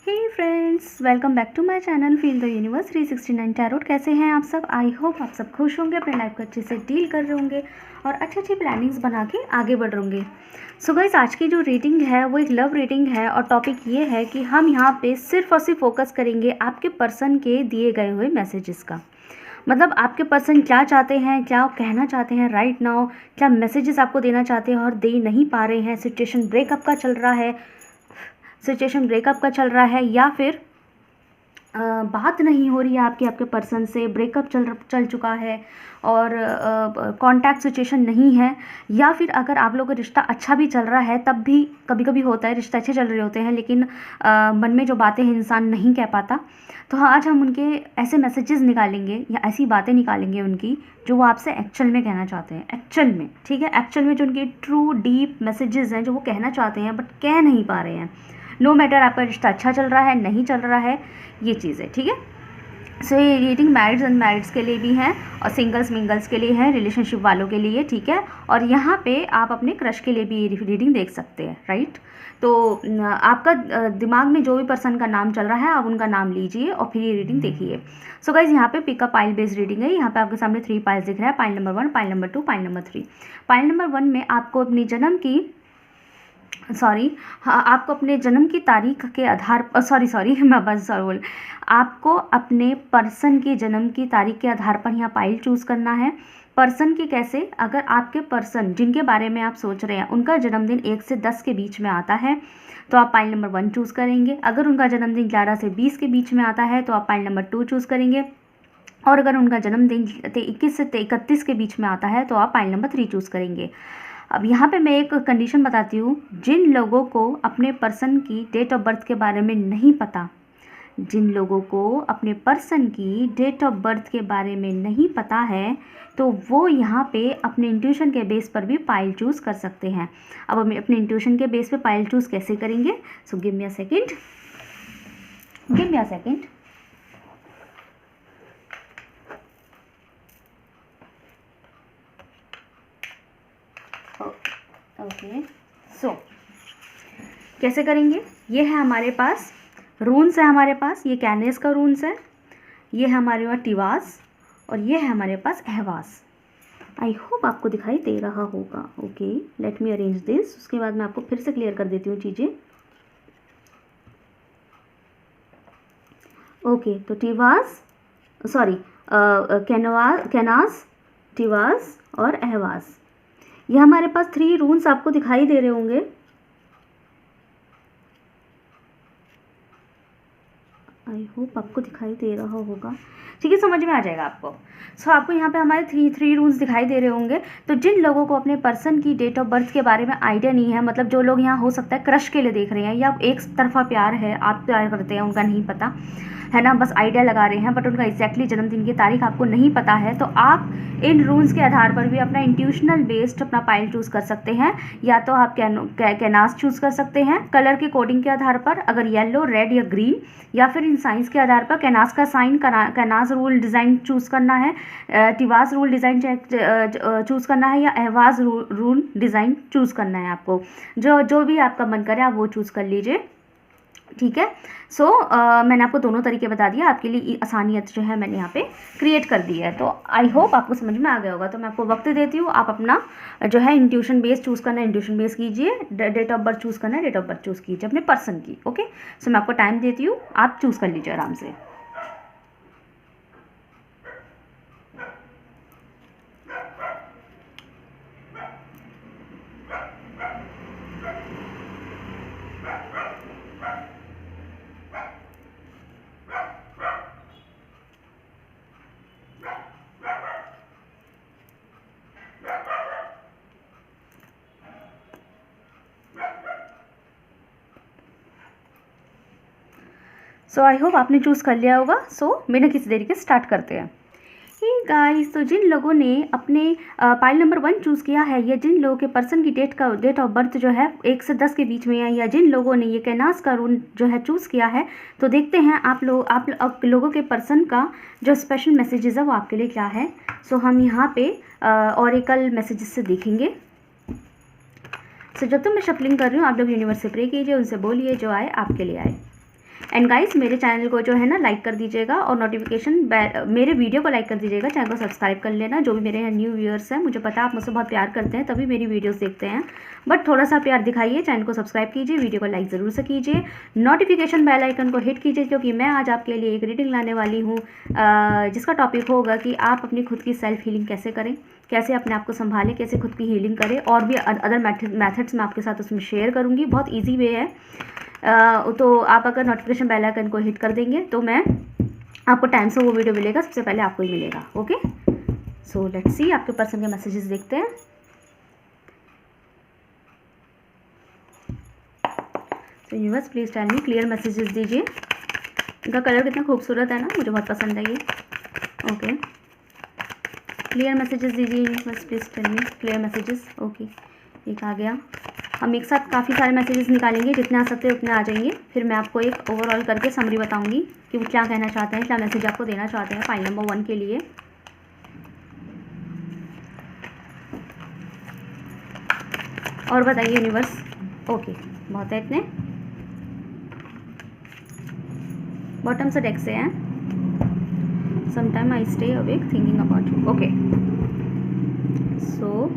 Hey friends, welcome back to my channel feel the universe 369 tarot. कैसे हैं आप सब? आई होप आप सब खुश होंगे, अपने लाइफ को अच्छे से डील कर रहे होंगे और अच्छी अच्छी प्लानिंग्स बना के आगे बढ़ रहे होंगे। सो गाइस, आज की जो रीडिंग है वो एक लव रीडिंग है और टॉपिक ये है कि हम यहाँ पे सिर्फ और सिर्फ फोकस करेंगे आपके पर्सन के दिए गए हुए मैसेजेस का। मतलब आपके पर्सन क्या चाहते हैं, क्या कहना चाहते हैं राइट नाउ, क्या मैसेजेस आपको देना चाहते हैं और दे नहीं पा रहे हैं। सिचुएशन ब्रेकअप का चल रहा है या फिर बात नहीं हो रही है आपके पर्सन से, ब्रेकअप चल चुका है और कांटेक्ट सिचुएशन नहीं है, या फिर अगर आप लोगों का रिश्ता अच्छा भी चल रहा है तब भी कभी कभी होता है रिश्ते अच्छे चल रहे होते हैं लेकिन मन में जो बातें हैं इंसान नहीं कह पाता। तो हाँ, आज हम उनके ऐसे मैसेजेस निकालेंगे या ऐसी बातें निकालेंगे उनकी जो वो आपसे एक्चुअल में कहना चाहते हैं। एक्चुअल में, ठीक है, एक्चुअल में जो उनकी ट्रू डीप मैसेजेस हैं जो वो कहना चाहते हैं बट कह नहीं पा रहे हैं। नो मैटर आपका रिश्ता अच्छा चल रहा है नहीं चल रहा है, ये चीज़ है, ठीक है। सो ये रीडिंग मैरिड्स अनमैरिड्स के लिए भी हैं और सिंगल्स मिंगल्स के लिए है, रिलेशनशिप वालों के लिए, ठीक है। और यहाँ पे आप अपने क्रश के लिए भी ये रीडिंग देख सकते हैं, राइट। तो आपका दिमाग में जो भी पर्सन का नाम चल रहा है आप उनका नाम लीजिए और फिर ये रीडिंग देखिए। सो गाइज, यहाँ पे पिकअप पाइल बेस्ड रीडिंग है। यहाँ पे आपके सामने 3 पाइल्स दिख रहा है, pile number 1, pile number 2, pile number 3। Pile number 1 में आपको अपनी आपको अपने जन्म की तारीख के आधार पर आपको अपने पर्सन की जन्म की तारीख के आधार पर यहाँ पाइल चूज़ करना है। पर्सन की कैसे? अगर आपके पर्सन जिनके बारे में आप सोच रहे हैं उनका जन्मदिन 1 से 10 के बीच में आता है तो आप पाइल नंबर 1 चूज़ करेंगे। अगर उनका जन्मदिन 11 से 20 के बीच में आता है तो आप पाइल नंबर 2 चूज़ करेंगे। और अगर उनका जन्मदिन 21 से 31 के बीच में आता है तो आप पाइल नंबर 3 चूज़ करेंगे। अब यहाँ पे मैं एक कंडीशन बताती हूँ, जिन लोगों को अपने पर्सन की डेट ऑफ बर्थ के बारे में नहीं पता, जिन लोगों को अपने पर्सन की डेट ऑफ बर्थ के बारे में नहीं पता है तो वो यहाँ पे अपने इंट्यूशन के बेस पर भी पाइल चूज़ कर सकते हैं। अब हम अपने इंट्यूशन के बेस पे पाइल चूज़ कैसे करेंगे? So give me a second. Okay, so कैसे करेंगे? ये है हमारे पास रून्स है, हमारे पास ये कैनेस का रून्स है, ये है हमारे पास टिवास और ये है हमारे पास अहवास। आई होप आपको दिखाई दे रहा होगा। Okay, let me arrange this. उसके बाद मैं आपको फिर से क्लियर कर देती हूँ चीज़ें। ओके, तो कैनास, टिवास और अहवास, ये हमारे पास 3 रून्स आपको दिखाई दे रहे होंगे। आई होप आपको दिखाई दे रहा होगा, ठीक है, समझ में आ जाएगा आपको। सो आपको यहाँ पे हमारे 3 रूल्स दिखाई दे रहे होंगे। तो जिन लोगों को अपने पर्सन की डेट ऑफ बर्थ के बारे में आइडिया नहीं है, मतलब जो लोग यहाँ हो सकता है क्रश के लिए देख रहे हैं या एक तरफा प्यार है, आप प्यार करते हैं, उनका नहीं पता है ना, बस आइडिया लगा रहे हैं बट उनका एग्जैक्टली जन्मदिन की तारीख आपको नहीं पता है, तो आप इन रूल्स के आधार पर भी अपना इंट्यूशनल बेस्ड अपना पाइल चूज़ कर सकते हैं। या तो आप कैनास चूज़ कर सकते हैं कलर के कोडिंग के आधार पर, अगर येलो, रेड या ग्रीन, या फिर इन साइंस के आधार पर कैनास का साइन, कैनास रूल डिज़ाइन चूज़ करना है, टिवास रूल डिज़ाइन चूज़ करना है, या अहवाज रूल डिज़ाइन चूज़ करना है। आपको जो भी आपका मन करे आप वो चूज़ कर लीजिए, ठीक है। सो मैंने आपको दोनों तरीके बता दिया, आपके लिए आसानियत जो है मैंने यहाँ पे क्रिएट कर दी है। तो आई होप आपको समझ में आ गया होगा। तो मैं आपको वक्त देती हूँ, आप अपना जो है इंट्यूशन बेस चूज़ करना है इंट्यूशन बेस कीजिए, डेट ऑफ बर्थ चूज़ करना है डेट ऑफ बर्थ चूज़ कीजिए अपने पर्सन की। ओके, सो मैं आपको टाइम देती हूँ, आप चूज़ कर लीजिए आराम से। सो आई होप आपने चूज़ कर लिया होगा। सो बिना किसी देरी के स्टार्ट करते हैं। हे गाइस, तो जिन लोगों ने अपने पाइल नंबर 1 चूज़ किया है या जिन लोगों के पर्सन की डेट ऑफ बर्थ जो है 1 से 10 के बीच में है, या जिन लोगों ने ये कैनास का रूल जो है चूज़ किया है, तो देखते हैं आप लोगों के पर्सन का जो स्पेशल मैसेजेस है वो आपके लिए क्या है। सो हम यहाँ पे ऑरेकल मैसेजेस से देखेंगे। सो जब तक मैं शफलिंग कर रही हूँ आप लोग यूनिवर्स से प्रे कीजिए, उनसे बोलिए जो आए आपके लिए आए। एंड गाइस मेरे चैनल को जो है ना लाइक कर दीजिएगा और नोटिफिकेशन मेरे वीडियो को लाइक कर दीजिएगा, चैनल को सब्सक्राइब कर लेना। जो भी मेरे यहाँ न्यू व्यूअर्स हैं, मुझे पता है आप मुझसे बहुत प्यार करते हैं तभी मेरी वीडियोस देखते हैं, बट थोड़ा सा प्यार दिखाइए, चैनल को सब्सक्राइब कीजिए, वीडियो को लाइक ज़रूर से कीजिए, नोटिफिकेशन बेल आइकन को हिट कीजिए, क्योंकि मैं आज आपके लिए एक रीडिंग लाने वाली हूँ जिसका टॉपिक होगा कि आप अपनी खुद की सेल्फ हीलिंग कैसे करें, कैसे अपने आप को संभालें, कैसे खुद की हीलिंग करें, और भी अदर मेथड्स मैं आपके साथ उसमें शेयर करूँगी। बहुत ईजी वे है। तो आप अगर नोटिफिकेशन बेल आइकन को हिट कर देंगे तो मैं आपको टाइम से वो वीडियो मिलेगा, सबसे पहले आपको ही मिलेगा। ओके, सो लेट्स सी आपके पर्सन के मैसेजेस देखते हैं। तो universe please tell me, clear messages दीजिए। इनका कलर कितना खूबसूरत है ना, मुझे बहुत पसंद है ये। ओके, क्लियर मैसेजेस दीजिए universe please tell me, clear messages. Okay, एक आ गया। हम एक साथ काफ़ी सारे मैसेजेस निकालेंगे, जितने आ सकते हैं उतने आ जाएंगे, फिर मैं आपको एक ओवरऑल करके समरी बताऊंगी कि वो क्या कहना चाहते हैं, क्या मैसेज आपको देना चाहते हैं फाइल नंबर 1 के लिए। और बताइए यूनिवर्स। ओके, बहुत है इतने। बॉटम से डेक से हैं। Sometime I stay awake thinking about you. Okay, so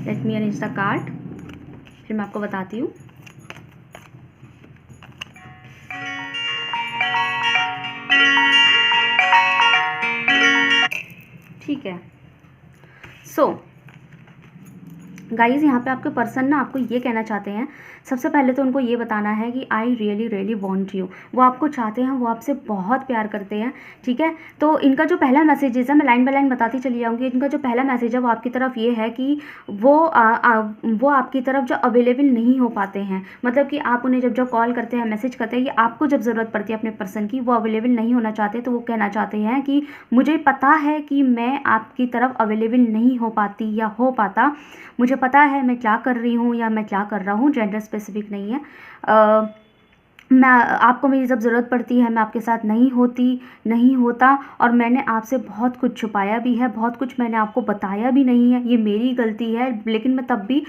let me arrange the card, फिर मैं आपको बताती हूँ। ठीक है, सो गाइज़ यहाँ पे आपके पर्सन ना आपको ये कहना चाहते हैं, सबसे पहले तो उनको ये बताना है कि I really really want you. वो आपको चाहते हैं, वो आपसे बहुत प्यार करते हैं। ठीक है, तो इनका जो पहला मैसेज है, मैं लाइन बाय लाइन बताती चली जाऊँगी। इनका जो पहला मैसेज है वो आपकी तरफ ये है कि वो आपकी तरफ जो अवेलेबल नहीं हो पाते हैं, मतलब कि आप उन्हें जब कॉल करते हैं, मैसेज करते हैं, ये आपको जब ज़रूरत पड़ती है अपने पर्सन की, वो अवेलेबल नहीं होना चाहते। तो वो कहना चाहते हैं कि मुझे पता है कि मैं आपकी तरफ अवेलेबल नहीं हो पाती या हो पाता, मुझे पता है मैं क्या कर रही हूँ या मैं क्या कर रहा हूँ, जेंडर स्पेसिफिक नहीं है। मैं आपको मेरी जब ज़रूरत पड़ती है मैं आपके साथ नहीं होता, और मैंने आपसे बहुत कुछ छुपाया भी है, बहुत कुछ मैंने आपको बताया भी नहीं है, ये मेरी गलती है, लेकिन मैं तब भी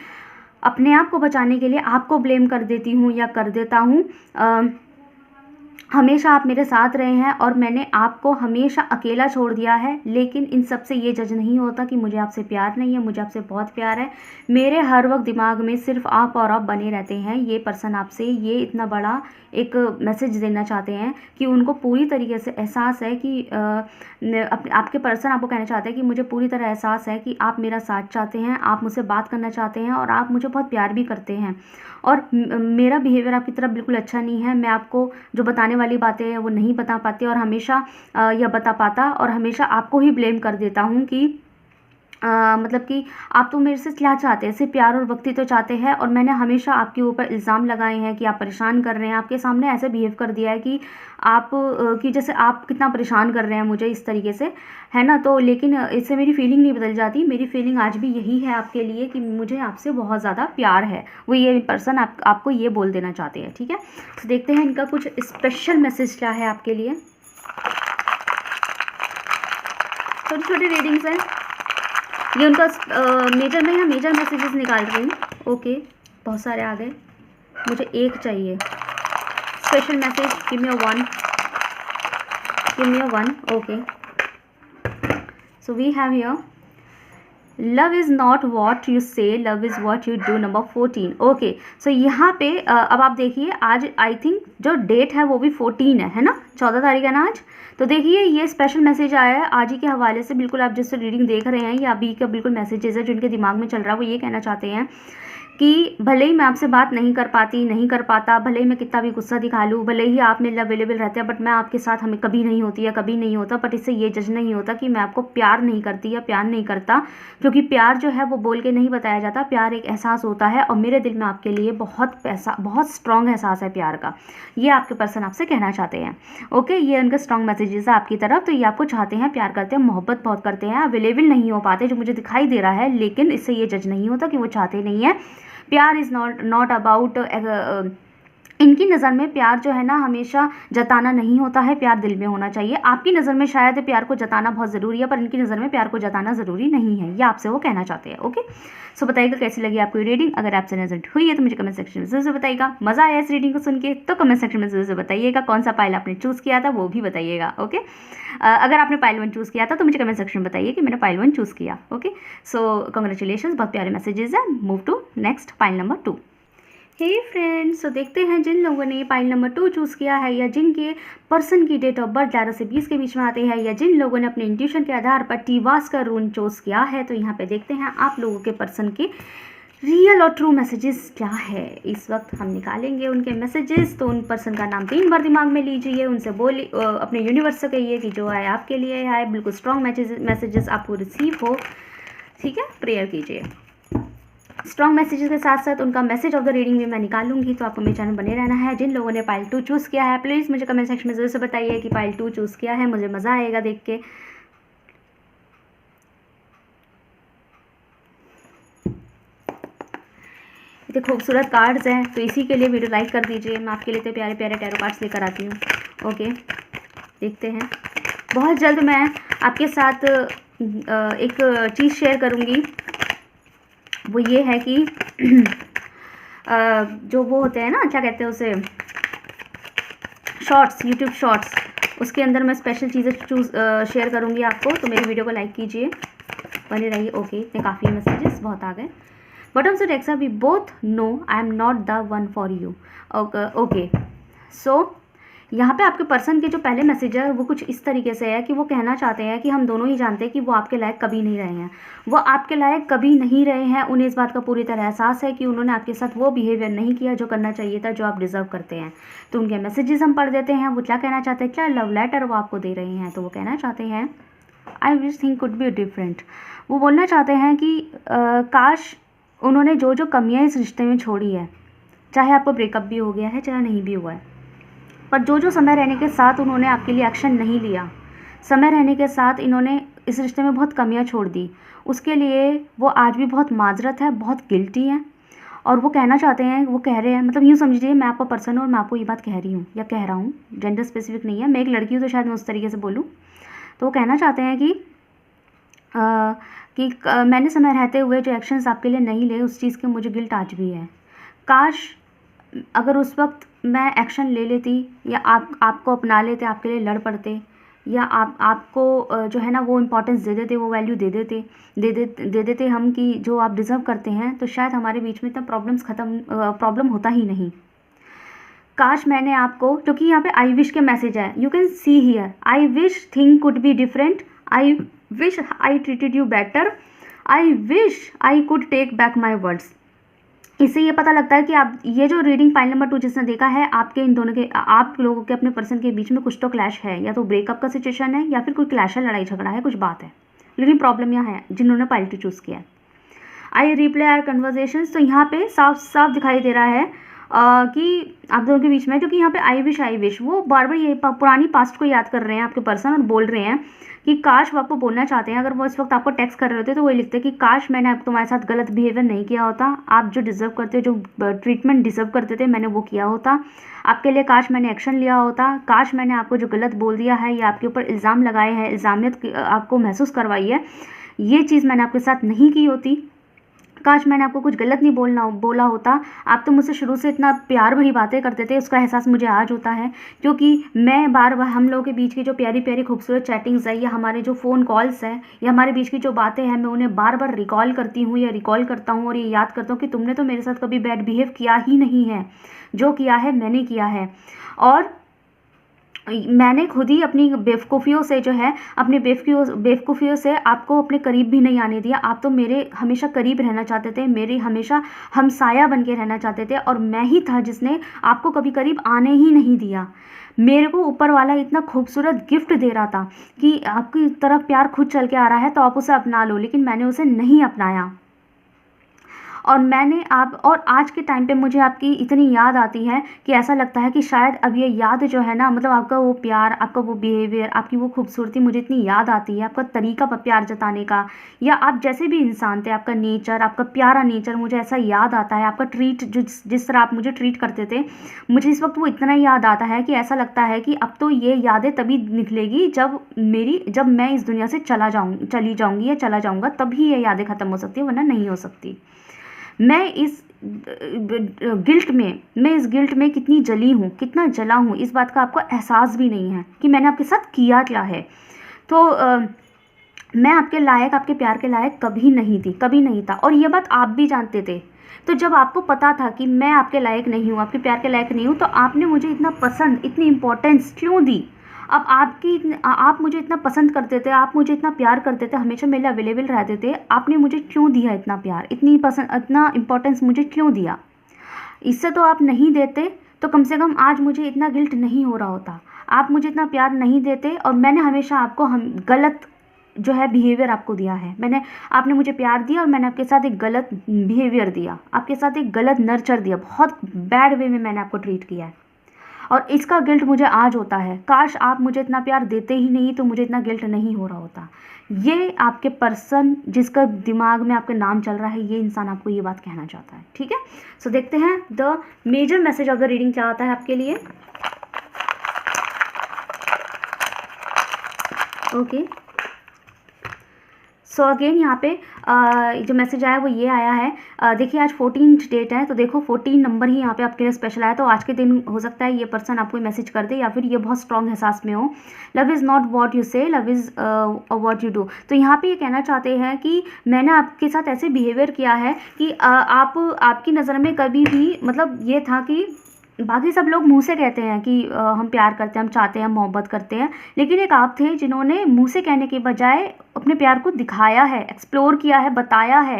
अपने आप को बचाने के लिए आपको ब्लेम कर देती हूँ या कर देता हूँ। हमेशा आप मेरे साथ रहे हैं और मैंने आपको हमेशा अकेला छोड़ दिया है, लेकिन इन सब से ये जज नहीं होता कि मुझे आपसे प्यार नहीं है, मुझे आपसे बहुत प्यार है। मेरे हर वक्त दिमाग में सिर्फ आप और आप बने रहते हैं। ये पर्सन आपसे ये इतना बड़ा एक मैसेज देना चाहते हैं कि उनको पूरी तरीके से एहसास है कि आपके पर्सन आपको कहना चाहते हैं कि मुझे पूरी तरह एहसास है कि आप मेरा साथ चाहते हैं, आप मुझसे बात करना चाहते हैं और आप मुझे बहुत प्यार भी करते हैं, और मेरा बिहेवियर आपकी तरफ बिल्कुल अच्छा नहीं है। मैं आपको जो बताने वाली बातें हैं वो नहीं बता पाती और हमेशा या बता पाता, और हमेशा आपको ही ब्लेम कर देता हूँ कि मतलब कि आप तो मेरे से क्या चाहते हैं, सिर्फ प्यार और वक्ती तो चाहते हैं, और मैंने हमेशा आपके ऊपर इल्ज़ाम लगाए हैं कि आप परेशान कर रहे हैं, आपके सामने ऐसे बिहेव कर दिया है कि आप कि जैसे आप कितना परेशान कर रहे हैं मुझे इस तरीके से, है ना। तो लेकिन इससे मेरी फीलिंग नहीं बदल जाती, मेरी फीलिंग आज भी यही है आपके लिए कि मुझे आपसे बहुत ज़्यादा प्यार है। वो ये पर्सन आपको ये बोल देना चाहते हैं। ठीक है, तो देखते हैं इनका कुछ स्पेशल मैसेज क्या है आपके लिए। छोटी छोटी रीडिंग्स हैं ये, उनका मेजर में या मेजर मैसेजेस निकाल रही हूँ। ओके, बहुत सारे आ गए, मुझे एक चाहिए special message. Give me a one. Okay, so we have here love is not what you say, love is what you do, number 14। Okay, so यहाँ पे अब आप देखिए, आज आई थिंक जो डेट है वो भी 14 है ना, 14 तारीख है ना आज। तो देखिए ये स्पेशल मैसेज आया है आज ही के हवाले से, बिल्कुल आप जिससे रीडिंग देख रहे हैं ये अभी का बिल्कुल मैसेजेस है जो उनके दिमाग में चल रहा है। वो ये कहना चाहते हैं कि भले ही मैं आपसे बात नहीं कर पाता, भले ही मैं कितना भी गुस्सा दिखा लूँ, भले ही आप मेरे लिए अवेलेबल रहते हैं, बट मैं आपके साथ हमें कभी नहीं होती या कभी नहीं होता, बट इससे ये जज नहीं होता कि मैं आपको प्यार नहीं करती या प्यार नहीं करता, क्योंकि प्यार जो है वो बोल के नहीं बताया जाता, प्यार एक एहसास होता है, और मेरे दिल में आपके लिए बहुत स्ट्रॉन्ग एहसास है प्यार का। ये आपके पर्सन आपसे कहना चाहते हैं। ओके, ये उनका स्ट्रॉन्ग मैसेजेस है आपकी तरफ। तो ये आपको चाहते हैं, प्यार करते हैं, मोहब्बत बहुत करते हैं, अवेलेबल नहीं हो पाते जो मुझे दिखाई दे रहा है, लेकिन इससे ये जज नहीं होता कि वो चाहते नहीं है। प्यार इज़ नॉट अबाउट इनकी नज़र में प्यार जो है ना हमेशा जताना नहीं होता है, प्यार दिल में होना चाहिए। आपकी नज़र में शायद प्यार को जताना बहुत ज़रूरी है, पर इनकी नज़र में प्यार को जताना ज़रूरी नहीं है, ये आपसे वो कहना चाहते हैं। ओके, सो बताइएगा कैसी लगी आपको ये रीडिंग। अगर आपसे रेजोनेट हुई है तो मुझे कमेंट सेक्शन में ज़रूर बताइएगा। मज़ा आया इस रीडिंग को सुन के तो कमेंट सेक्शन में ज़रूर बताइएगा। कौन सा पाइल आपने चूज़ किया था वो भी बताइएगा। ओके, अगर आपने पाइल 1 चूज़ किया था तो मुझे कमेंट सेक्शन में बताइए कि मैंने पाइल 1 चूज़ किया। ओके, सो कॉन्ग्रेचुलेशन, बहुत प्यारे मैसेजेस हैं। Move to next pile number 2। Hey friends, तो देखते हैं जिन लोगों ने पाइल नंबर 2 चूज़ किया है या जिनके पर्सन की डेट ऑफ बर्थ 11 से 20 के बीच में आते हैं या जिन लोगों ने अपने इंट्यूशन के आधार पर टीवास का रून चूज़ किया है, तो यहाँ पे देखते हैं आप लोगों के पर्सन के रियल और ट्रू मैसेजेस क्या है। इस वक्त हम निकालेंगे उनके मैसेजेस। तो उन पर्सन का नाम 3 बार दिमाग में लीजिए, उनसे बोलिए, अपने यूनिवर्स से कहिए कि जो आए आपके लिए आए, बिल्कुल स्ट्रॉन्ग मैसेजेस आपको रिसीव हो। ठीक है, प्रेयर कीजिए। स्ट्रॉन्ग मैसेजेस के साथ साथ उनका मैसेज ऑफ द रीडिंग भी मैं निकालूंगी, तो आपको मेरे चैनल बने रहना है। जिन लोगों ने पाइल 2 चूज़ किया है प्लीज़ मुझे कमेंट सेक्शन में ज़रूर से बताइए कि पाइल 2 चूज़ किया है, मुझे मज़ा आएगा देख के। इतने खूबसूरत कार्ड्स हैं तो इसी के लिए वीडियो लाइक कर दीजिए। मैं आपके लिए इतने प्यारे प्यारे टैरो कार्ड्स लेकर आती हूँ। ओके, देखते हैं। बहुत जल्द मैं आपके साथ एक चीज़ शेयर करूँगी, वो ये है कि जो वो होते हैं ना, क्या कहते हैं उसे, शॉर्ट्स, यूट्यूब शॉर्ट्स, उसके अंदर मैं स्पेशल चीज़ें शेयर करूँगी आपको। तो मेरी वीडियो को लाइक कीजिए, बने रहिए। ओके, इतने काफ़ी मैसेजेस बहुत आ गए। बटन से टेक्सा we both know I am not the one for you. Okay, so यहाँ पे आपके पर्सन के जो पहले मैसेज है वो कुछ इस तरीके से है कि वो कहना चाहते हैं कि हम दोनों ही जानते हैं कि वो आपके लायक कभी नहीं रहे हैं, वो आपके लायक कभी नहीं रहे हैं। उन्हें इस बात का पूरी तरह एहसास है कि उन्होंने आपके साथ वो बिहेवियर नहीं किया जो करना चाहिए था, जो आप डिज़र्व करते हैं। तो उनके मैसेजेस हम पढ़ देते हैं, वो क्या कहना चाहते हैं, क्या लव लेटर वो आपको दे रहे हैं। तो वो कहना चाहते हैं आई wish thing could be different. वो बोलना चाहते हैं कि काश उन्होंने जो जो कमियाँ इस रिश्ते में छोड़ी है, चाहे आपको ब्रेकअप भी हो गया है चाहे नहीं भी हुआ है, पर जो जो समय रहने के साथ उन्होंने आपके लिए एक्शन नहीं लिया, समय रहने के साथ इन्होंने इस रिश्ते में बहुत कमियां छोड़ दी, उसके लिए वो आज भी बहुत माजरत है, बहुत गिल्टी हैं। और वो कहना चाहते हैं, वो कह रहे हैं, मतलब यूँ समझिए मैं आपका पर्सन हूँ और मैं आपको ये बात कह रही हूँ या कह रहा हूँ, जेंडर स्पेसिफिक नहीं है, मैं एक लड़की हूँ तो शायद मैं उस तरीके से बोलूँ। तो वो कहना चाहते हैं कि मैंने समय रहते हुए जो एक्शंस आपके लिए नहीं ले, उस चीज़ की मुझे गिल्ट आज भी है। काश अगर उस वक्त मैं एक्शन ले लेती या आपको अपना लेते, आपके लिए लड़ पड़ते, या आपको जो है ना वो इम्पोर्टेंस दे देते, वो वैल्यू दे देते हम कि जो आप डिज़र्व करते हैं, तो शायद हमारे बीच में इतना प्रॉब्लम होता ही नहीं। काश मैंने आपको, क्योंकि यहाँ पे आई विश के मैसेज है, you can see here, I wish thing could be different, I wish I treated you better, I wish I could take back my words. इससे ये पता लगता है कि आप ये जो रीडिंग पाइल नंबर 2 जिसने देखा है, आपके इन दोनों के, आप लोगों के अपने पर्सन के बीच में कुछ तो क्लैश है, या तो ब्रेकअप का सिचुएशन है या फिर कोई क्लैश है, लड़ाई झगड़ा है, कुछ बात है। लेकिन प्रॉब्लम यहाँ है जिन्होंने पाइल 2 चूज़ किया है। आई रिप्ले आर कन्वर्जेशंस, तो यहाँ पे साफ साफ दिखाई दे रहा है कि आप दोनों के बीच में, क्योंकि यहाँ पे आई विश वो बार बार ये पुरानी पास्ट को याद कर रहे हैं आपके पर्सन और बोल रहे हैं कि काश, वो आपको बोलना चाहते हैं, अगर वो इस वक्त आपको टेक्स्ट कर रहे होते तो वो लिखते कि काश मैंने अब तुम्हारे साथ गलत बिहेवियर नहीं किया होता, आप जो डिज़र्व करते हो, जो ट्रीटमेंट डिज़र्व करते थे, मैंने वो किया होता आपके लिए, काश मैंने एक्शन लिया होता, काश मैंने आपको जो गलत बोल दिया है या आपके ऊपर इल्ज़ाम लगाए हैं, इल्ज़ामियत आपको महसूस करवाई है, ये चीज़ मैंने आपके साथ नहीं की होती, काश मैंने आपको कुछ गलत नहीं बोला होता, आप तो मुझसे शुरू से इतना प्यार भरी बातें करते थे, उसका एहसास मुझे आज होता है, क्योंकि मैं बार बार हम लोगों के बीच की जो प्यारी प्यारी खूबसूरत चैटिंग्स है, या हमारे जो फ़ोन कॉल्स हैं, या हमारे बीच की जो बातें हैं, मैं उन्हें बार बार रिकॉल करती हूँ या रिकॉल करता हूँ और ये याद करता हूँ कि तुमने तो मेरे साथ कभी बैड बिहेव किया ही नहीं है, जो किया है मैंने किया है, और मैंने खुद ही अपनी बेवकूफ़ियों से जो है, अपनी बेवकूफ़ियों से आपको अपने करीब भी नहीं आने दिया। आप तो मेरे हमेशा करीब रहना चाहते थे, मेरे हमेशा हमसाया बन के रहना चाहते थे, और मैं ही था जिसने आपको कभी करीब आने ही नहीं दिया। मेरे को ऊपर वाला इतना खूबसूरत गिफ्ट दे रहा था कि आपकी तरफ प्यार खुद चल के आ रहा है तो आप उसे अपना लो, लेकिन मैंने उसे नहीं अपनाया। और मैंने आप और आज के टाइम पे मुझे आपकी इतनी याद आती है कि ऐसा लगता है कि शायद अब ये याद जो है ना, मतलब आपका वो प्यार, आपका वो बिहेवियर, आपकी वो खूबसूरती मुझे इतनी याद आती है, आपका तरीका प्यार जताने का, या आप जैसे भी इंसान थे, आपका नेचर, आपका प्यारा नेचर मुझे ऐसा याद आता है, आपका ट्रीट जिस तरह आप मुझे ट्रीट करते थे, मुझे इस वक्त वो इतना याद आता है कि ऐसा लगता है कि अब तो ये यादें तभी निकलेगी जब मैं इस दुनिया से चली जाऊंगी या चला जाऊंगा, तभी ये यादें ख़त्म हो सकती है, वरना नहीं हो सकती। मैं इस गिल्ट में कितनी जली हूँ, कितना जला हूँ, इस बात का आपको एहसास भी नहीं है कि मैंने आपके साथ किया क्या है। तो मैं आपके लायक, आपके प्यार के लायक कभी नहीं थी, कभी नहीं था, और ये बात आप भी जानते थे। तो जब आपको पता था कि मैं आपके लायक नहीं हूँ, आपके प्यार के लायक नहीं हूँ, तो आपने मुझे इतना पसंद, इतनी इम्पोर्टेंस क्यों दी? अब आप मुझे इतना पसंद करते थे, आप मुझे इतना प्यार करते थे, हमेशा मेरे अवेलेबल रहते थे, आपने मुझे क्यों दिया इतना प्यार, इतनी पसंद, इतना इम्पोर्टेंस मुझे क्यों दिया? इससे तो आप नहीं देते तो कम से कम आज मुझे इतना गिल्ट नहीं हो रहा होता। आप मुझे इतना प्यार नहीं देते, और मैंने हमेशा आपको गलत जो है बिहेवियर आपको दिया है। आपने मुझे प्यार दिया और मैंने आपके साथ एक गलत बिहेवियर दिया, आपके साथ एक गलत नर्चर दिया, बहुत बैड वे में मैंने आपको ट्रीट किया है, और इसका गिल्ट मुझे आज होता है। काश आप मुझे इतना प्यार देते ही नहीं तो मुझे इतना गिल्ट नहीं हो रहा होता। ये आपके पर्सन जिसका दिमाग में आपका नाम चल रहा है, ये इंसान आपको ये बात कहना चाहता है, ठीक है। सो देखते हैं the major message of the reading क्या आता है आपके लिए। ओके, सो अगेन यहाँ पे जो मैसेज आया वो ये आया है। देखिए आज 14 डेट है, तो देखो 14 नंबर ही यहाँ पे आपके लिए स्पेशल आया। तो आज के दिन हो सकता है ये पर्सन आपको मैसेज कर दे, या फिर ये बहुत स्ट्रॉन्ग एहसास में हो। Love is not what you say, love is what you do. तो यहाँ पे ये कहना चाहते हैं कि मैंने आपके साथ ऐसे बिहेवियर किया है कि आपकी नज़र में कभी भी, मतलब ये था कि बाकी सब लोग मुंह से कहते हैं कि हम प्यार करते हैं, हम चाहते हैं, हम मोहब्बत करते हैं, लेकिन एक आप थे जिन्होंने मुंह से कहने के बजाय अपने प्यार को दिखाया है, एक्सप्लोर किया है, बताया है,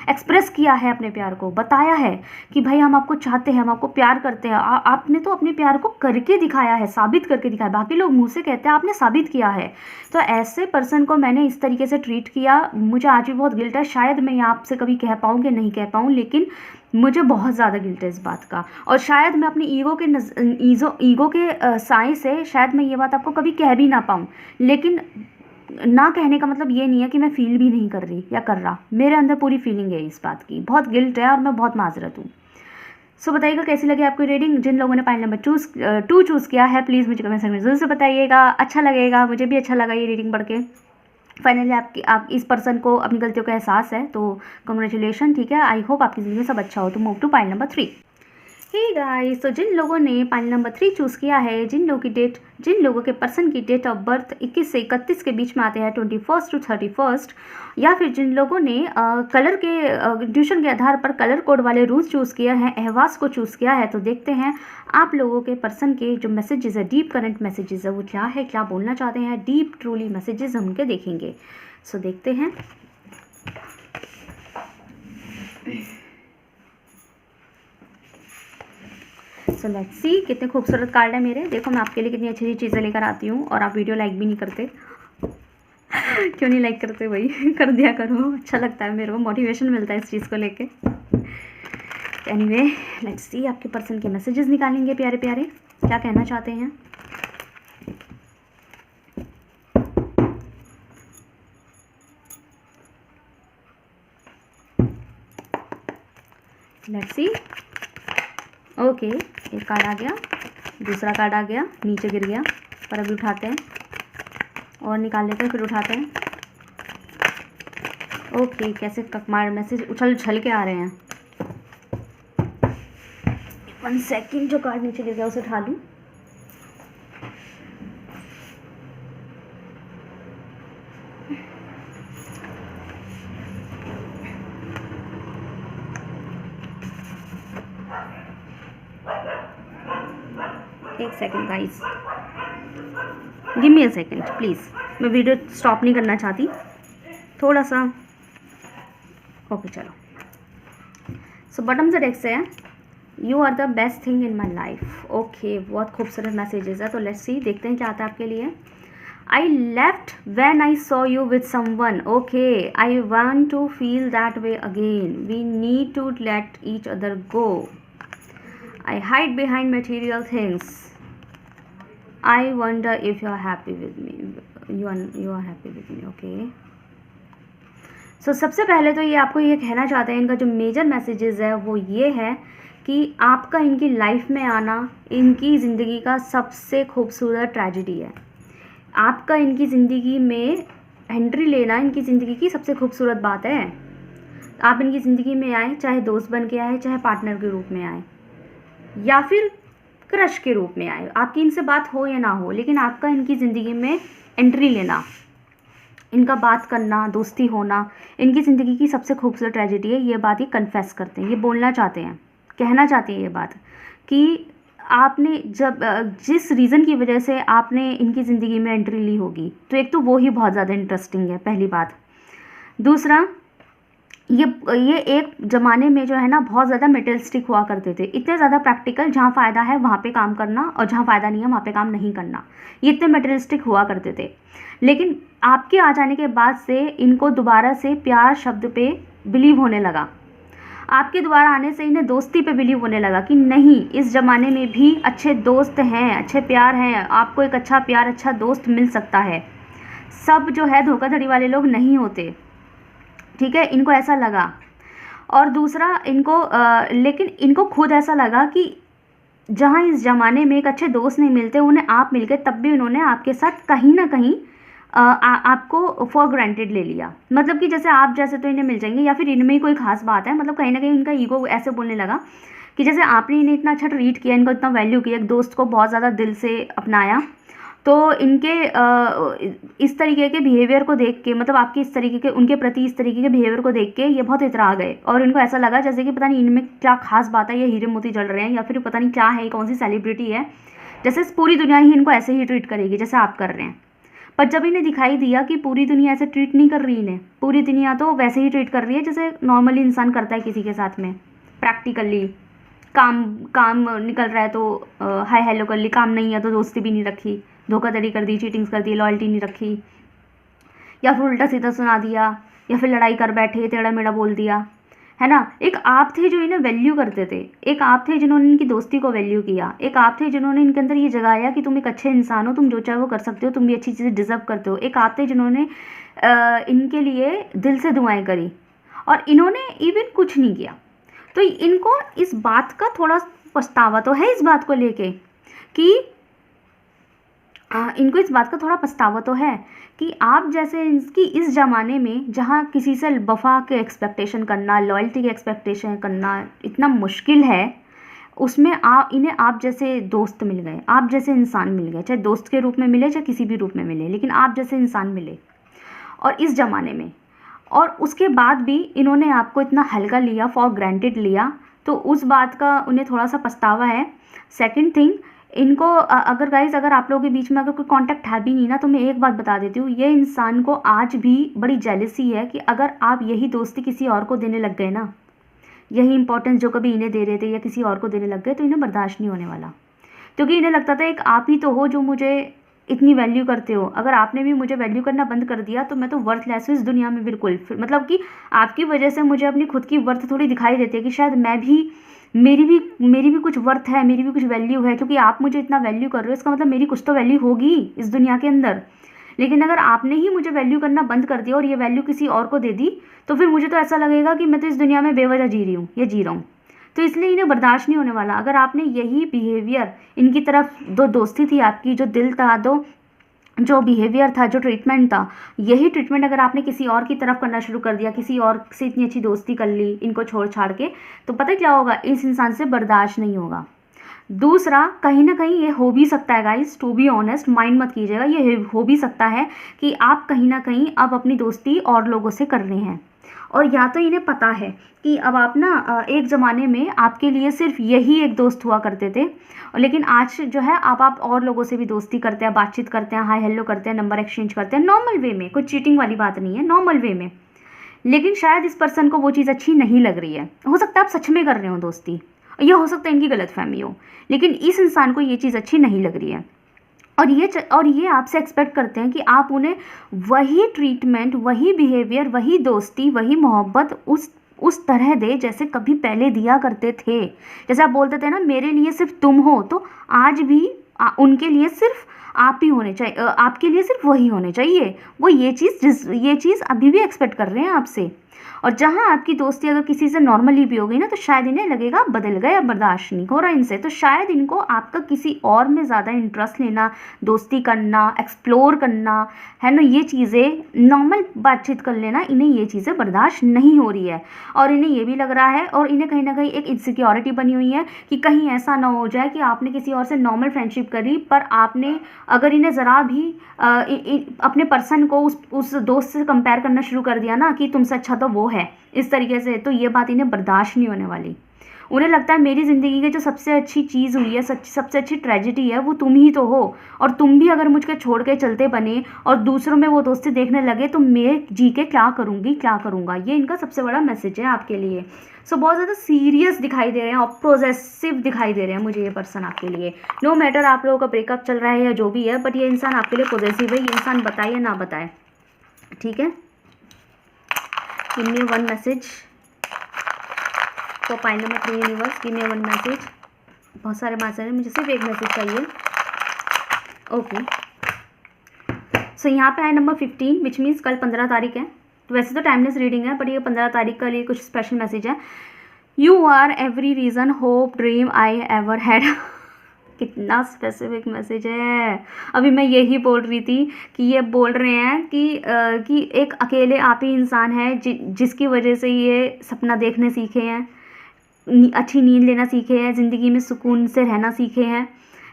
एक्सप्रेस किया है, अपने प्यार को बताया है कि भाई हम आपको चाहते हैं, हम आपको प्यार करते हैं। आपने तो अपने प्यार को करके दिखाया है, साबित करके दिखाया। बाकी लोग मुंह से कहते हैं, आपने साबित किया है। तो ऐसे पर्सन को मैंने इस तरीके से ट्रीट किया, मुझे आज भी बहुत गिल्ट है। शायद मैं यहाँ आपसे कभी कह पाऊँ कि नहीं कह पाऊँ, लेकिन मुझे बहुत ज़्यादा गिल्ट है इस बात का। और शायद मैं अपनी ईगो के साए से शायद मैं ये बात आपको कभी कह भी ना पाऊँ, लेकिन ना कहने का मतलब ये नहीं है कि मैं फील भी नहीं कर रही या कर रहा। मेरे अंदर पूरी फीलिंग है इस बात की, बहुत गिल्ट है और मैं बहुत माजरत हूँ। सो बताइएगा कैसी लगी आपकी रीडिंग। जिन लोगों ने पाइल नंबर 2 चूज़ किया है, प्लीज़ मुझे कमेंट सेक्शन में जरूर से बताइएगा। अच्छा लगेगा, मुझे भी अच्छा लगा ये रीडिंग पढ़ के। फाइनली आप इस पर्सन को अपनी गलतियों का एहसास है, तो कंग्रेचुलेशन, ठीक है। आई होप आपकी ज़िंदगी में सब अच्छा हो। तो move to pile number 3। Hey guys, तो जिन लोगों ने पाइल नंबर 3 चूज़ किया है, जिन लोगों के पर्सन की डेट ऑफ बर्थ 21 से 31 के बीच में आते हैं, 21 to 31, या फिर जिन लोगों ने कलर के ट्यूशन के आधार पर कलर कोड वाले रूल्स चूज़ किया है, अहवास को चूज़ किया है, तो देखते हैं आप लोगों के पर्सन के जो मैसेजेस है, डीप करंट मैसेजेस है, वो क्या है, क्या बोलना चाहते हैं, डीप ट्रूली मैसेजेस हम उनके देखेंगे। सो देखते हैं। सो लेट्स सी, कितने खूबसूरत कार्ड है मेरे। देखो मैं आपके लिए कितनी अच्छी अच्छी चीज़ें लेकर आती हूँ, और आप वीडियो लाइक भी नहीं करते। क्यों नहीं लाइक करते भाई? कर दिया करो, अच्छा लगता है मेरे को, मोटिवेशन मिलता है इस चीज़ को लेके। एनीवे लेट्स सी, आपके पर्सन के मैसेजेस निकालेंगे प्यारे प्यारे, क्या कहना चाहते हैं। Let's see. ओके, एक कार्ड आ गया, दूसरा कार्ड आ गया, नीचे गिर गया, पर अभी उठाते हैं और निकाल लेते हैं, फिर उठाते हैं। ओके, कैसे ककमार मैसेज उछल उछल के आ रहे हैं। 1 सेकेंड, जो कार्ड नीचे गिर गया उसे उठा लूँ। एक second guys, give me a second please, मैं वीडियो स्टॉप नहीं करना चाहती, थोड़ा सा। ओके चलो। सो बॉटम से डेक से है, you are the best thing in my life. Okay, बहुत खूबसूरत मैसेजेस है। तो लेट्स सी, देखते हैं क्या आता है आपके लिए। I left when I saw you with someone. Okay, I want to feel that way again. We need to let each other go. I hide behind material things. I wonder if you are happy with me. You are happy with me. Okay. सो सबसे पहले तो ये आपको ये कहना चाहते हैं, इनका जो मेजर मैसेजेस है वो ये है कि आपका इनकी लाइफ में आना इनकी ज़िंदगी का सबसे खूबसूरत ट्रेजेडी है। आपका इनकी ज़िंदगी में एंट्री लेना इनकी ज़िंदगी की सबसे खूबसूरत बात है। आप इनकी ज़िंदगी में आए, चाहे दोस्त बन के आए, चाहे पार्टनर के रूप में आए, या फिर क्रश के रूप में आए, आपकी इनसे बात हो या ना हो, लेकिन आपका इनकी ज़िंदगी में एंट्री लेना, इनका बात करना, दोस्ती होना इनकी ज़िंदगी की सबसे खूबसूरत ट्रेजेडी है। ये बात ये कन्फेस करते हैं, ये बोलना चाहते हैं, कहना चाहते हैं ये बात कि आपने जब जिस रीज़न की वजह से आपने इनकी ज़िंदगी में एंट्री ली होगी, तो एक तो वो ही बहुत ज़्यादा इंटरेस्टिंग है, पहली बात। दूसरा, ये एक ज़माने में जो है ना बहुत ज़्यादा मटेरियलिस्टिक हुआ करते थे, इतने ज़्यादा प्रैक्टिकल, जहाँ फ़ायदा है वहाँ पे काम करना और जहाँ फ़ायदा नहीं है वहाँ पे काम नहीं करना, ये इतने मटेरियलिस्टिक हुआ करते थे। लेकिन आपके आ जाने के बाद से इनको दोबारा से प्यार शब्द पे बिलीव होने लगा। आपके दोबारा आने से इन्हें दोस्ती पे बिलीव होने लगा कि नहीं, इस ज़माने में भी अच्छे दोस्त हैं, अच्छे प्यार हैं, आपको एक अच्छा प्यार, अच्छा दोस्त मिल सकता है। सब जो है धोखाधड़ी वाले लोग नहीं होते, ठीक है, इनको ऐसा लगा। और दूसरा, इनको लेकिन इनको खुद ऐसा लगा कि जहाँ इस ज़माने में एक अच्छे दोस्त नहीं मिलते, उन्हें आप मिल गए, तब भी उन्होंने आपके साथ कहीं ना कहीं आपको फॉर ग्रांटेड ले लिया। मतलब कि जैसे आप जैसे तो इन्हें मिल जाएंगे, या फिर इनमें ही कोई खास बात है, मतलब कहीं ना कहीं इनका ईगो ऐसे बोलने लगा कि जैसे आपने इन्हें इतना अच्छा ट्रीट किया, इनको इतना वैल्यू किया, एक दोस्त को बहुत ज़्यादा दिल से अपनाया, तो इनके इस तरीके के बिहेवियर को देख के, मतलब आपके इस तरीके के, उनके प्रति इस तरीके के बिहेवियर को देख के ये बहुत इतरा गए। और इनको ऐसा लगा जैसे कि पता नहीं इनमें क्या खास बात है, ये हीरे मोती जल रहे हैं, या फिर पता नहीं क्या है, कौन सी सेलिब्रिटी है, जैसे पूरी दुनिया ही इनको ऐसे ही ट्रीट करेगी जैसे आप कर रहे हैं। पर जब इन्हें दिखाई दिया कि पूरी दुनिया ऐसे ट्रीट नहीं कर रही, इन्हें पूरी दुनिया तो वैसे ही ट्रीट कर रही है जैसे नॉर्मली इंसान करता है किसी के साथ में, प्रैक्टिकली काम निकल रहा है तो हाय हेलो कर ली, काम नहीं है तो दोस्ती भी नहीं रखी, धोखाधड़ी कर दी, चीटिंग्स कर दी, लॉयल्टी नहीं रखी, या फिर उल्टा सीधा सुना दिया, या फिर लड़ाई कर बैठे, टेढ़ा मेढ़ा बोल दिया, है ना। एक आप थे जो इन्हें वैल्यू करते थे, एक आप थे जिन्होंने इनकी दोस्ती को वैल्यू किया, एक आप थे जिन्होंने इनके अंदर ये जगाया कि तुम एक अच्छे इंसान हो, तुम जो चाहे वो कर सकते हो, तुम भी अच्छी चीज़ें डिज़र्व करते हो। एक आप थे जिन्होंने इनके लिए दिल से दुआएं करी, और इन्होंने इवन कुछ नहीं किया। तो इनको इस बात का थोड़ा पछतावा तो है, इस बात को लेके कि इनको इस बात का थोड़ा पछतावा तो है कि आप जैसे इसकी इस ज़माने में जहाँ किसी से वफा के एक्सपेक्टेशन करना, लॉयल्टी के एक्सपेक्टेशन करना इतना मुश्किल है, उसमें इन्हें आप जैसे दोस्त मिल गए, आप जैसे इंसान मिल गए, चाहे दोस्त के रूप में मिले चाहे किसी भी रूप में मिले, लेकिन आप जैसे इंसान मिले और इस ज़माने में, और उसके बाद भी इन्होंने आपको इतना हल्का लिया, फॉर ग्रांटेड लिया, तो उस बात का उन्हें थोड़ा सा पछतावा है। सेकंड थिंग, इनको अगर गाइस अगर आप लोगों के बीच में अगर कोई कांटेक्ट है भी नहीं ना, तो मैं एक बात बता देती हूँ, ये इंसान को आज भी बड़ी जेलसी है कि अगर आप यही दोस्ती किसी और को देने लग गए ना, यही इंपॉर्टेंस जो कभी इन्हें दे रहे थे या किसी और को देने लग गए, तो इन्हें बर्दाश्त नहीं होने वाला। क्योंकि इन्हें लगता था एक आप ही तो हो जो मुझे इतनी वैल्यू करते हो, अगर आपने भी मुझे वैल्यू करना बंद कर दिया तो मैं तो वर्थलेस हूँ इस दुनिया में बिल्कुल। मतलब कि आपकी वजह से मुझे अपनी खुद की वर्थ थोड़ी दिखाई देती है कि शायद मैं भी, मेरी भी कुछ वर्थ है, मेरी भी कुछ वैल्यू है, क्योंकि आप मुझे इतना वैल्यू कर रहे हो, इसका मतलब मेरी कुछ तो वैल्यू होगी इस दुनिया के अंदर। लेकिन अगर आपने ही मुझे वैल्यू करना बंद कर दिया और ये वैल्यू किसी और को दे दी, तो फिर मुझे तो ऐसा लगेगा कि मैं तो इस दुनिया में बेवजह जी रही हूँ या जी रहा हूँ। तो इसलिए इन्हें बर्दाश्त नहीं होने वाला। अगर आपने यही बिहेवियर इनकी तरफ, जो दोस्ती थी आपकी, जो दिल था, जो बिहेवियर था, जो ट्रीटमेंट था, यही ट्रीटमेंट अगर आपने किसी और की तरफ करना शुरू कर दिया, किसी और से इतनी अच्छी दोस्ती कर ली इनको छोड़ छाड़ के, तो पता क्या होगा, इस इंसान से बर्दाश्त नहीं होगा। दूसरा, कहीं ना कहीं ये हो भी सकता है guys, to be honest, mind मत कीजिएगा, ये हो भी सकता है कि आप कहीं ना कहीं अब अपनी दोस्ती और लोगों से कर रहे हैं, और या तो इन्हें पता है कि अब आप ना एक ज़माने में आपके लिए सिर्फ यही एक दोस्त हुआ करते थे, लेकिन आज जो है अब आप और लोगों से भी दोस्ती करते हैं, बातचीत करते हैं, हाय हेलो करते हैं, नंबर एक्सचेंज करते हैं, नॉर्मल वे में, कोई चीटिंग वाली बात नहीं है, नॉर्मल वे में। लेकिन शायद इस पर्सन को वो चीज़ अच्छी नहीं लग रही है, हो सकता है आप सच में कर रहे हो दोस्ती, यह हो सकता है इनकी गलतफहमी हो, लेकिन इस इंसान को ये चीज़ अच्छी नहीं लग रही है। और ये आपसे एक्सपेक्ट करते हैं कि आप उन्हें वही ट्रीटमेंट, वही बिहेवियर, वही दोस्ती, वही मोहब्बत उस तरह दे जैसे कभी पहले दिया करते थे। जैसे आप बोलते थे ना, मेरे लिए सिर्फ तुम हो, तो आज भी उनके लिए सिर्फ आप ही होने चाहिए, आपके लिए सिर्फ वही होने चाहिए। वो ये चीज़ अभी भी एक्सपेक्ट कर रहे हैं आपसे। और जहाँ आपकी दोस्ती अगर किसी से नॉर्मली भी होगी ना, तो शायद इन्हें लगेगा आप बदल गए, अब बर्दाश्त नहीं हो रहा इनसे, तो शायद इनको आपका किसी और में ज़्यादा इंटरेस्ट लेना, दोस्ती करना, एक्सप्लोर करना, है ना, ये चीज़ें नॉर्मल बातचीत कर लेना, इन्हें ये चीज़ें बर्दाश्त नहीं हो रही है। और इन्हें ये भी लग रहा है, और इन्हें कहीं ना कहीं एक इनसिक्योरिटी बनी हुई है कि कहीं ऐसा ना हो जाए कि आपने किसी और से नॉर्मल फ्रेंडशिप करी, पर आपने अगर इन्हें ज़रा भी अपने पर्सन को उस दोस्त से कंपेयर करना शुरू कर दिया ना कि तुमसे अच्छा तो वो है, इस तरीके से, तो ये बात इन्हें बर्दाश्त नहीं होने वाली। उन्हें लगता है मेरी ज़िंदगी की जो सबसे अच्छी चीज़ हुई है, सबसे अच्छी ट्रेजेडी है, वो तुम ही तो हो, और तुम भी अगर मुझको छोड़ के चलते बने और दूसरों में वो दोस्ती देखने लगे तो मैं जी के क्या करूँगी, क्या करूँगा। ये इनका सबसे बड़ा मैसेज है आपके लिए। सो बहुत ज़्यादा सीरियस दिखाई दे रहे हैं और प्रोजेसिव दिखाई दे रहे हैं मुझे ये पर्सन आपके लिए। नो मैटर आप लोगों का ब्रेकअप चल रहा है या जो भी है, बट ये इंसान आपके लिए पॉजिटिव है। ये इंसान बताए या ना बताए, ठीक है। Give me one message for pile number 3 universe, give me one message. बहुत सारे मैसेज हैं, मुझे सिर्फ एक मैसेज चाहिए। ओके, सो यहाँ पे है नंबर 15, विच मीन्स कल 15 तारीख है। तो वैसे तो टाइमलेस रीडिंग है, बट ये 15 तारीख का लिए कुछ स्पेशल मैसेज है। You are every reason, hope, dream I ever had. कितना स्पेसिफिक मैसेज है। अभी मैं यही बोल रही थी कि ये बोल रहे हैं कि एक अकेले आप ही इंसान है जिसकी वजह से ये सपना देखने सीखे हैं, अच्छी नींद लेना सीखे हैं, ज़िंदगी में सुकून से रहना सीखे हैं,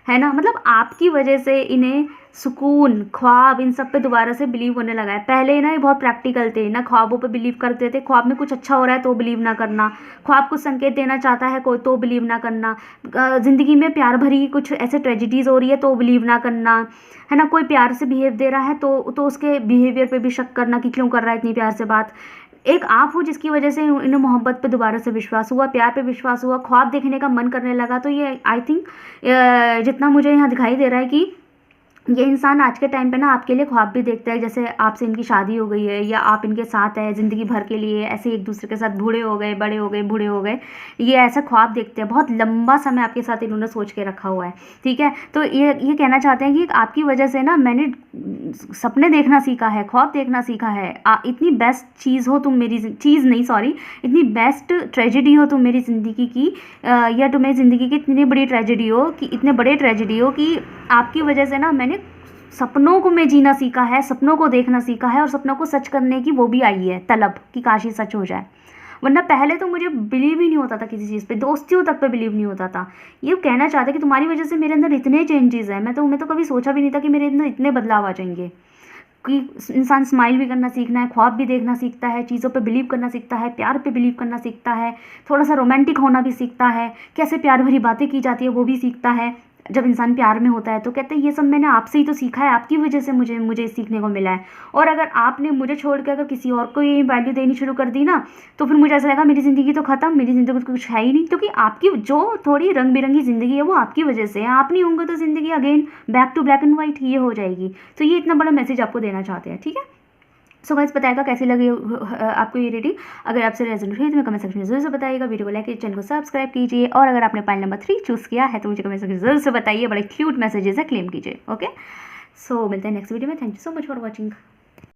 है ना। मतलब आपकी वजह से इन्हें सुकून, ख्वाब, इन सब पे दोबारा से बिलीव होने लगा है। पहले ना ये बहुत प्रैक्टिकल थे, ना ख्वाबों पे बिलीव करते थे। ख्वाब में कुछ अच्छा हो रहा है तो बिलीव ना करना, ख्वाब कुछ संकेत देना चाहता है कोई तो बिलीव ना करना, ज़िंदगी में प्यार भरी कुछ ऐसे ट्रेजिडीज़ हो रही है तो बिलीव ना करना, है ना। कोई प्यार से बिहेव दे रहा है तो उसके बिहेवियर पे भी शक करना कि क्यों कर रहा है इतनी प्यार से बात। एक आप हो जिसकी वजह से इन्हें मोहब्बत पे दोबारा से विश्वास हुआ, प्यार पे विश्वास हुआ, ख्वाब देखने का मन करने लगा। तो ये आई थिंक जितना मुझे यहाँ दिखाई दे रहा है कि ये इंसान आज के टाइम पे ना आपके लिए ख्वाब भी देखता है, जैसे आपसे इनकी शादी हो गई है या आप इनके साथ है ज़िंदगी भर के लिए, ऐसे एक दूसरे के साथ बूढ़े हो गए, बड़े हो गए, बूढ़े हो गए, ये ऐसा ख्वाब देखते हैं। बहुत लंबा समय आपके साथ इन्होंने सोच के रखा हुआ है, ठीक है। तो ये कहना चाहते हैं कि आपकी वजह से ना मैंने सपने देखना सीखा है, ख्वाब देखना सीखा है। इतनी बेस्ट चीज़ हो तुम मेरी चीज़ नहीं सॉरी इतनी बेस्ट ट्रेजेडी हो तुम मेरी ज़िंदगी की, या तुम्हें ज़िंदगी की इतनी बड़ी ट्रेजेडी हो कि इतने बड़े ट्रेजेडी हो कि आपकी वजह से ना मैंने सपनों को मैं जीना सीखा है, सपनों को देखना सीखा है, और सपनों को सच करने की वो भी आई है तलब कि काश ये सच हो जाए। वरना पहले तो मुझे बिलीव ही नहीं होता था किसी चीज़ पे, दोस्तियों तक पे बिलीव नहीं होता था। ये कहना चाहते कि तुम्हारी वजह से मेरे अंदर इतने चेंजेस हैं, मैं तो कभी सोचा भी नहीं था कि मेरे अंदर इतने बदलाव आ जाएंगे। कि इंसान स्माइल भी करना सीखना है, ख्वाब भी देखना सीखता है, चीज़ों पे बिलीव करना सीखता है, प्यार पे बिलीव करना सीखता है, थोड़ा सा रोमांटिक होना भी सीखता है, कैसे प्यार भरी बातें की जाती है वो भी सीखता है। जब इंसान प्यार में होता है तो कहते हैं ये सब मैंने आपसे ही तो सीखा है, आपकी वजह से मुझे सीखने को मिला है। और अगर आपने मुझे छोड़ के अगर किसी और को ये वैल्यू देनी शुरू कर दी ना, तो फिर मुझे ऐसा लगा मेरी ज़िंदगी तो ख़त्म, मेरी ज़िंदगी तो कुछ है ही नहीं। क्योंकि आपकी जो थोड़ी रंग बिरंगी ज़िंदगी है वो आपकी वजह से है। आप नहीं होंगे तो ज़िंदगी again back to black and white ये हो जाएगी। तो ये इतना बड़ा मैसेज आपको देना चाहते हैं, ठीक है। सो गाइस बताएगा कैसी लगी आपको ये रीडिंग। अगर आपसे रेजोनेट हुई तो मैं कमेंट सेक्शन में जरूर से बताइएगा। वीडियो को लाइक कीजिए, चैनल को सब्सक्राइब कीजिए, और अगर आपने पाइल नंबर 3 चूज़ किया है तो मुझे कमेंट सेक्शन जरूर से बताइए। बड़े क्यूट मैसेजेस है, क्लेम कीजिए। ओके, सो मिलते हैं नेक्स्ट वीडियो में। Thank you so much for watching.